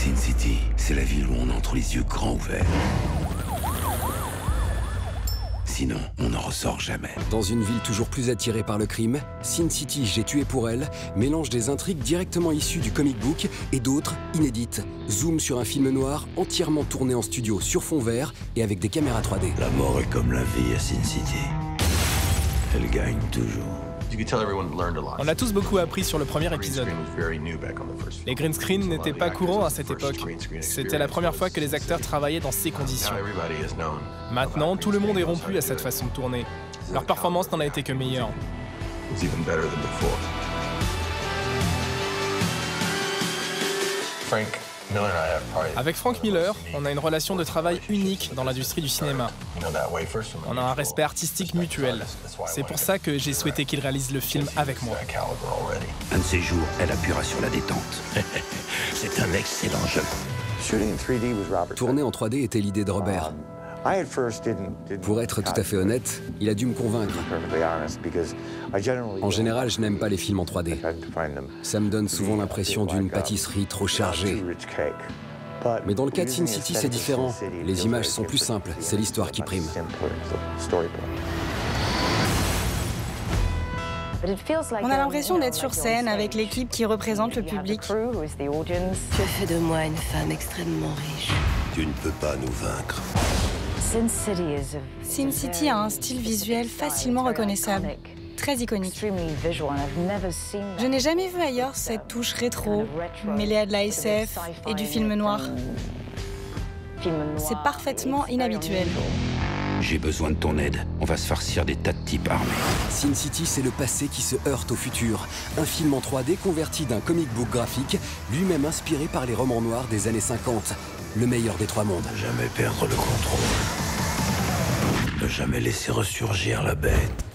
Sin City, c'est la ville où on entre les yeux grands ouverts. Sinon, on n'en ressort jamais. Dans une ville toujours plus attirée par le crime, Sin City, J'ai tué pour elle mélange des intrigues directement issues du comic book et d'autres inédites. Zoom sur un film noir entièrement tourné en studio sur fond vert et avec des caméras 3D. La mort est comme la vie à Sin City. Elle gagne toujours. On a tous beaucoup appris sur le premier épisode. Les green screens n'étaient pas courants à cette époque. C'était la première fois que les acteurs travaillaient dans ces conditions. Maintenant, tout le monde est rompu à cette façon de tourner. Leur performance n'en a été que meilleure. Avec Frank Miller, on a une relation de travail unique dans l'industrie du cinéma. On a un respect artistique mutuel. C'est pour ça que j'ai souhaité qu'il réalise le film avec moi. Un de ces jours, elle appuiera sur la détente. C'est un excellent jeu. Tourner en 3D était l'idée de Robert. Pour être tout à fait honnête, il a dû me convaincre. En général, je n'aime pas les films en 3D. Ça me donne souvent l'impression d'une pâtisserie trop chargée. Mais dans le cas de Sin City, c'est différent. Les images sont plus simples, c'est l'histoire qui prime. On a l'impression d'être sur scène avec l'équipe qui représente le public. Que fait de moi une femme extrêmement riche? Tu ne peux pas nous vaincre. Sin City a un style visuel facilement reconnaissable, très iconique. Je n'ai jamais vu ailleurs cette touche rétro, mêlée à de la SF et du film noir. C'est parfaitement inhabituel. J'ai besoin de ton aide. On va se farcir des tas de types armés. Sin City, c'est le passé qui se heurte au futur. Un film en 3D converti d'un comic book graphique, lui-même inspiré par les romans noirs des années 50. Le meilleur des trois mondes. Ne jamais perdre le contrôle. Ne jamais laisser ressurgir la bête.